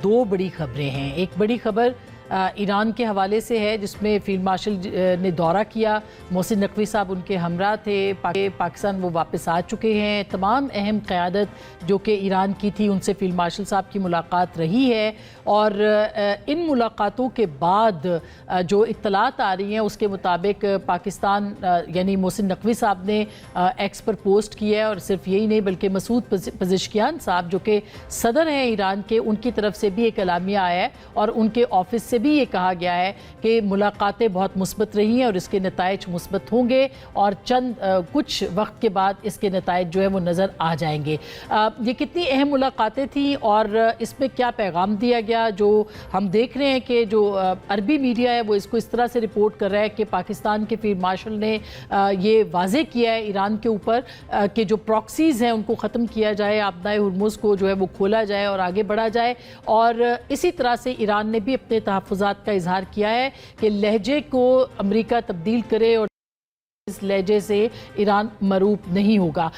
دو بڑی خبریں ہیں. ایک بڑی خبر ایران کے حوالے سے ہے جس میں فیلڈ مارشل نے دورہ کیا. محسن نقوی صاحب ان کے ہمراہ تھے. پاکستان وہ واپس آ چکے ہیں. تمام اہم قیادت جو کہ ایران کی تھی ان سے فیلڈ مارشل صاحب کی ملاقات رہی ہے, اور ان ملاقاتوں کے بعد جو اطلاعات آ رہی ہیں اس کے مطابق پاکستان یعنی محسن نقوی صاحب نے ایکس پر پوسٹ کیا ہے, اور صرف یہی نہیں بلکہ مسعود پزشکیان صاحب جو کہ صدر ہیں ایران کے, ان کی طرف سے بھی ایک اعلامیہ آیا ہے اور ان کے آفس سے بھی یہ کہا گیا ہے کہ ملاقاتیں بہت مثبت رہی ہیں اور اس کے نتائج مثبت ہوں گے, اور چند کچھ وقت کے بعد اس کے نتائج جو ہے وہ نظر آ جائیں گے. یہ کتنی اہم ملاقاتیں تھیں اور اس میں کیا پیغام دیا گیا, جو ہم دیکھ رہے ہیں کہ جو عربی میڈیا ہے وہ اس کو اس طرح سے رپورٹ کر رہا ہے کہ پاکستان کے فیلڈ مارشل نے یہ واضح کیا ہے ایران کے اوپر کہ جو پراکسیز ہیں ان کو ختم کیا جائے, آبنائے ہرمز کو جو ہے وہ کھولا جائے اور آگے بڑھا جائے. اور اسی طرح سے ایران نے بھی اپنے تحفظات کا اظہار کیا ہے کہ لہجے کو امریکہ تبدیل کرے اور اس لہجے سے ایران مروب نہیں ہوگا.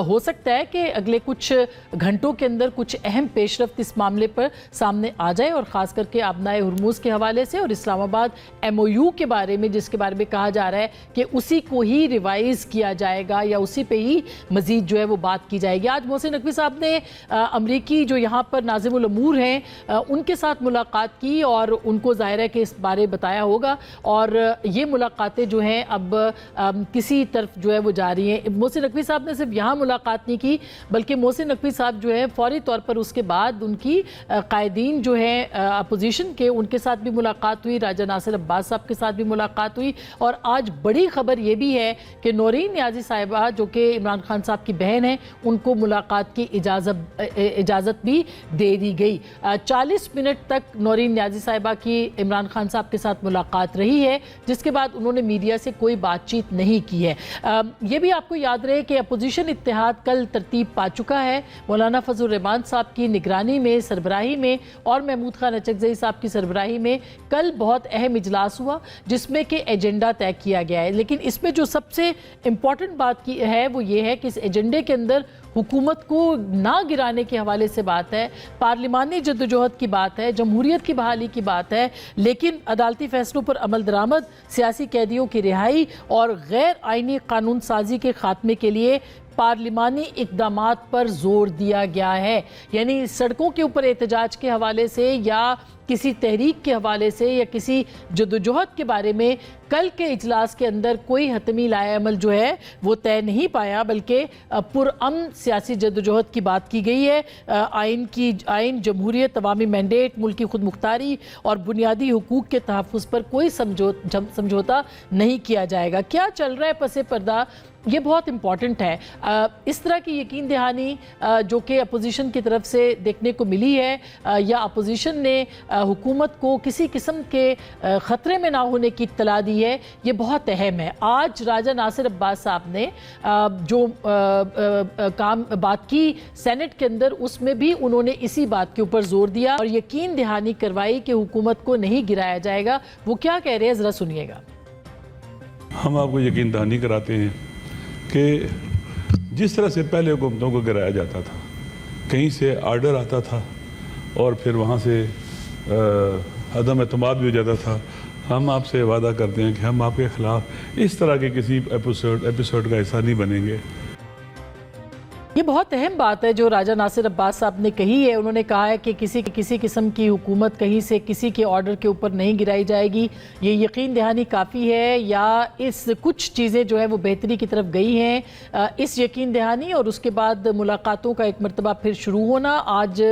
ہو سکتا ہے کہ اگلے کچھ گھنٹوں کے اندر کچھ اہم پیش رفت اس معاملے پر سامنے آ جائے, اور خاص کر کے آبنائے ہرمز کے حوالے سے اور اسلام آباد MOU کے بارے میں, جس کے بارے میں کہا جا رہا ہے کہ اسی کو ہی ریوائز کیا جائے گا یا اسی پہ ہی مزید جو ہے وہ بات کی جائے گی. آج محسن نقوی صاحب نے امریکی جو یہاں پر ناظم الامور ہیں ان کے ساتھ ملاقات کی اور ان کو ظاہر ہے کہ اس بارے بتایا ہوگا, اور یہ ملاقاتیں جو ہیں اب کسی طرف جو ہے وہ جا رہی ہیں. محسن نقوی صاحب نے صرف یہاں ملاقات نہیں کی بلکہ محسن نقوی صاحب جو ہے فوری طور پر اس کے بعد ان کی قائدین جو ہیں اپوزیشن کے ان کے ساتھ بھی ملاقات ہوئی, راجہ ناصر عباس صاحب کے ساتھ بھی ملاقات ہوئی, اور آج بڑی خبر یہ بھی ہے کہ نورین نیازی صاحبہ جو کہ عمران خان صاحب کی بہن ہیں ان کو ملاقات کی اجازت بھی دے دی گئی. 40 منٹ تک نورین نیازی صاحبہ کی عمران خان صاحب کے ساتھ ملاقات رہی ہے, جس کے بعد انہوں نے میڈیا سے کوئی بات چیت نہیں کی ہے. یہ بھی آپ کو یاد رہے کہ اپوزیشن اتحاد کل ترتیب پا چکا ہے. مولانا فضل الرحمان صاحب کی نگرانی میں, سربراہی میں, اور محمود خان اچکزئی صاحب کی سربراہی میں کل بہت اہم اجلاس ہوا جس میں کہ ایجنڈا طے کیا گیا ہے. لیکن اس میں جو سب سے امپورٹنٹ بات کی ہے وہ یہ ہے کہ اس ایجنڈے کے اندر حکومت کو نہ گرانے کے حوالے سے بات ہے, پارلیمانی جدوجہد کی بات ہے, جمہوریت کی بحالی کی بات ہے, لیکن عدالتی فیصلوں پر عمل درآمد, سیاسی قیدیوں کی رہائی اور غیر آئینی قانون سازی کے خاتمے کے لیے پارلیمانی اقدامات پر زور دیا گیا ہے. یعنی سڑکوں کے اوپر احتجاج کے حوالے سے یا کسی تحریک کے حوالے سے یا کسی جدوجہد کے بارے میں کل کے اجلاس کے اندر کوئی حتمی لائحہ عمل جو ہے وہ طے نہیں پایا, بلکہ پرامن سیاسی جدوجہد کی بات کی گئی ہے. آئین, جمہوریت, عوامی مینڈیٹ, ملکی خود مختاری اور بنیادی حقوق کے تحفظ پر کوئی سمجھوتا نہیں کیا جائے گا. کیا چل رہا ہے پس پردہ, یہ بہت امپورٹنٹ ہے. اس طرح کی یقین دہانی جو کہ اپوزیشن کی طرف سے دیکھنے کو ملی ہے, یا اپوزیشن نے حکومت کو کسی قسم کے خطرے میں نہ ہونے کی اطلاع دی ہے, یہ بہت اہم ہے. آج راجہ ناصر عباس صاحب نے جو بات کی سینٹ کے اندر, اس میں بھی انہوں نے اسی بات کے اوپر زور دیا اور یقین دہانی کروائی کہ حکومت کو نہیں گرایا جائے گا. وہ کیا کہہ رہے ہیں ذرا سنیے گا. ہم آپ کو یقین دہانی کراتے ہیں کہ جس طرح سے پہلے حکومتوں کو گرایا جاتا تھا, کہیں سے آرڈر آتا تھا اور پھر وہاں سے عدم اعتماد بھی ہو جاتا تھا, ہم آپ سے وعدہ کرتے ہیں کہ ہم آپ کے خلاف اس طرح کے کسی ایپیسوڈ کا حصہ نہیں بنیں گے. یہ بہت اہم بات ہے جو راجہ ناصر عباس صاحب نے کہی ہے. انہوں نے کہا ہے کہ کسی قسم کی حکومت کہیں سے کسی کے آرڈر کے اوپر نہیں گرائی جائے گی. یہ یقین دہانی کافی ہے یا اس کچھ چیزیں جو ہیں وہ بہتری کی طرف گئی ہیں. اس یقین دہانی اور اس کے بعد ملاقاتوں کا ایک مرتبہ پھر شروع ہونا, آج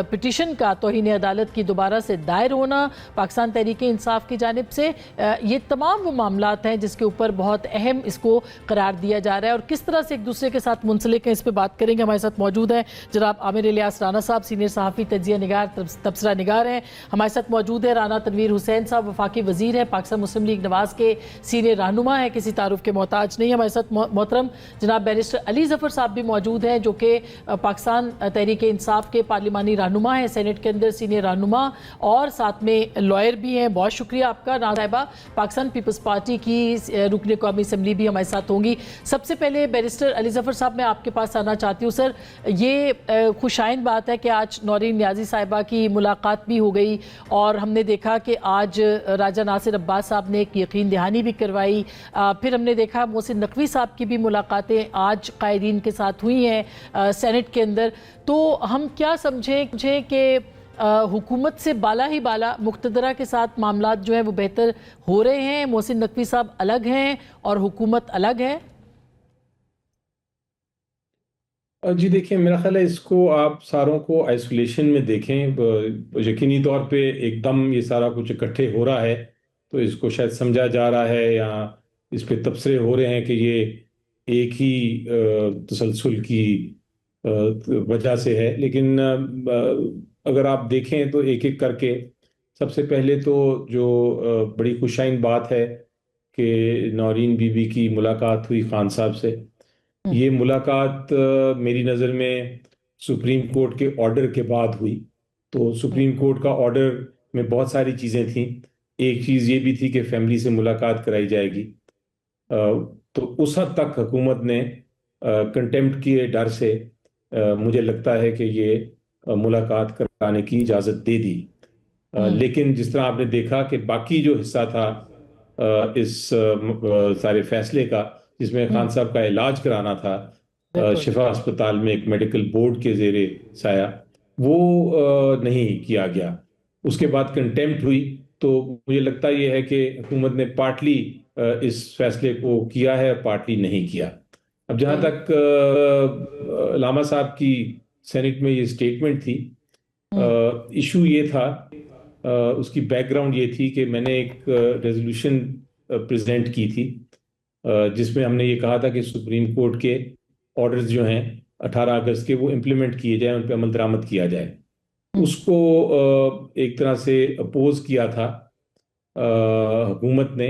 پٹیشن کا توہین عدالت کی دوبارہ سے دائر ہونا پاکستان تحریک انصاف کی جانب سے, یہ تمام وہ معاملات ہیں جس کے اوپر بہت اہم اس کو قرار دیا جا رہا ہے, اور کس طرح سے ایک دوسرے کے ساتھ منسلک ہیں اس پہ بات کریں گے. ہمارے ساتھ موجود ہیں جناب عامر الیاس رانا صاحب, سینئر صحافی, تجزیہ نگار, تبصرہ نگار ہیں. ہمارے ساتھ موجود ہیں رانا تنویر حسین صاحب, وفاقی وزیر ہیں, پاکستان مسلم لیگ نواز کے سینئر رہنما ہیں, کسی تعارف کے محتاج نہیں. ہمارے ساتھ محترم جناب بیرسٹر علی ظفر صاحب بھی موجود ہیں جو کہ پاکستان تحریک انصاف کے پارلیمانی رہنما ہیں, سینٹ کے اندر سینئر رہنما, اور ساتھ میں لائر بھی ہیں. بہت شکریہ آپ کا. صاحبہ پاکستان پیپلز پارٹی کی رکن قومی اسمبلی بھی ہمارے ساتھ ہوں گی. سب سے پہلے بیرسٹر علی ظفر صاحب میں آپ کے پاس پاس آنا چاہتی ہوں سر. یہ خوش آئند بات ہے کہ آج نورین نیازی صاحبہ کی ملاقات بھی ہو گئی اور ہم نے دیکھا کہ آج راجہ ناصر عباس صاحب نے ایک یقین دہانی بھی کروائی. پھر ہم نے دیکھا محسن نقوی صاحب کی بھی ملاقاتیں آج قائدین کے ساتھ ہوئی ہیں سینٹ کے اندر. تو ہم کیا سمجھیں کہ حکومت سے بالا ہی بالا مقتدرہ کے ساتھ معاملات جو ہیں وہ بہتر ہو رہے ہیں, محسن نقوی صاحب الگ ہیں اور حکومت الگ ہے؟ جی دیکھیں, میرا خیال ہے اس کو آپ ساروں کو آئسولیشن میں دیکھیں. یقینی طور پہ ایک دم یہ سارا کچھ اکٹھے ہو رہا ہے تو اس کو شاید سمجھا جا رہا ہے یا اس پہ تبصرے ہو رہے ہیں کہ یہ ایک ہی تسلسل کی وجہ سے ہے. لیکن اگر آپ دیکھیں تو ایک ایک کر کے, سب سے پہلے تو جو بڑی خوشائند بات ہے کہ نورین بی بی کی ملاقات ہوئی خان صاحب سے. یہ ملاقات میری نظر میں سپریم کورٹ کے آرڈر کے بعد ہوئی. تو سپریم کورٹ کا آرڈر میں بہت ساری چیزیں تھیں. ایک چیز یہ بھی تھی کہ فیملی سے ملاقات کرائی جائے گی. تو اس حد تک حکومت نے کنٹیمپٹ کے ڈر سے مجھے لگتا ہے کہ یہ ملاقات کرانے کی اجازت دے دی. لیکن جس طرح آپ نے دیکھا کہ باقی جو حصہ تھا اس سارے فیصلے کا, جس میں خان صاحب کا علاج کرانا تھا شفا اسپتال میں ایک میڈیکل بورڈ کے زیر سایہ, وہ نہیں کیا گیا. اس کے بعد کنٹیمپٹ ہوئی. تو مجھے لگتا یہ ہے کہ حکومت نے پارٹلی اس فیصلے کو کیا ہے, پارٹلی نہیں کیا. اب جہاں تک علامہ صاحب کی سینٹ میں یہ سٹیٹمنٹ تھی, ایشو یہ تھا, اس کی بیک گراؤنڈ یہ تھی کہ میں نے ایک ریزولوشن پریزنٹ کی تھی جس میں ہم نے یہ کہا تھا کہ سپریم کورٹ کے آرڈرز جو ہیں 18 اگست کے وہ امپلیمنٹ کیے جائیں, ان پہ عمل درآمد کیا جائے. اس کو ایک طرح سے اپوز کیا تھا حکومت نے.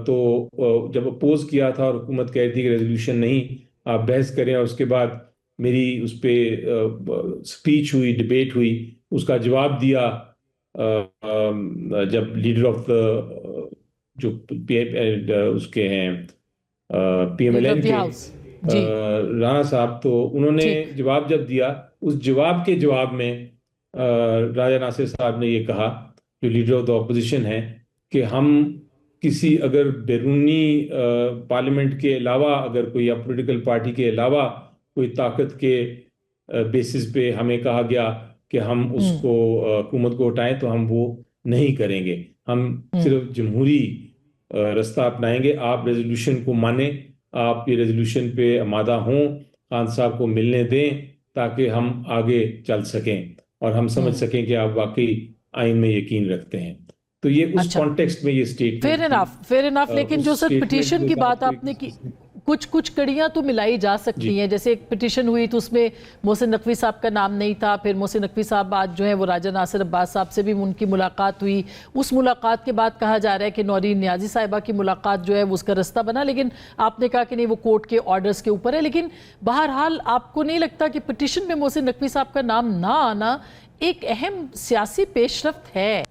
تو جب اپوز کیا تھا اور حکومت کہہ رہی تھی کہ ریزولوشن نہیں, آپ بحث کریں, اور اس کے بعد میری اس پہ سپیچ ہوئی, ڈبیٹ ہوئی, اس کا جواب دیا جب لیڈر آف جو اس کے ہیں پی ایم ایل این کے رانا صاحب, تو انہوں نے جواب جب دیا, اس جواب کے جواب میں راجہ ناصر صاحب نے یہ کہا, جو لیڈر آف دا اپوزیشن ہے, کہ ہم کسی اگر بیرونی پارلیمنٹ کے علاوہ اگر کوئی یا پولیٹیکل پارٹی کے علاوہ کوئی طاقت کے بیسس پہ ہمیں کہا گیا کہ ہم اس کو حکومت کو ہٹائیں تو ہم وہ نہیں کریں گے. ہم صرف جمہوری رستہ اپنائیں گے. آپ ریزولوشن کو مانیں, آپ یہ ریزولوشن پہ آمادہ ہوں, خان صاحب کو ملنے دیں تاکہ ہم آگے چل سکیں اور ہم سمجھ سکیں کہ آپ واقعی آئین میں یقین رکھتے ہیں. تو یہ اس کانٹیکسٹ میں یہ اسٹیٹمنٹ فیر انف. لیکن جو سر پٹیشن کی بات آپ نے کی, کچھ کڑیاں تو ملائی جا سکتی ہیں. جیسے ایک پٹیشن ہوئی تو اس میں محسن نقوی صاحب کا نام نہیں تھا. پھر محسن نقوی صاحب آج جو ہیں وہ راجہ ناصر عباس صاحب سے بھی ان کی ملاقات ہوئی. اس ملاقات کے بعد کہا جا رہا ہے کہ نورین نیازی صاحبہ کی ملاقات جو ہے وہ اس کا رستہ بنا. لیکن آپ نے کہا کہ نہیں, وہ کورٹ کے آرڈرز کے اوپر ہے. لیکن بہرحال آپ کو نہیں لگتا کہ پٹیشن میں محسن نقوی صاحب کا نام نہ آنا ایک اہم سیاسی پیش رفت ہے؟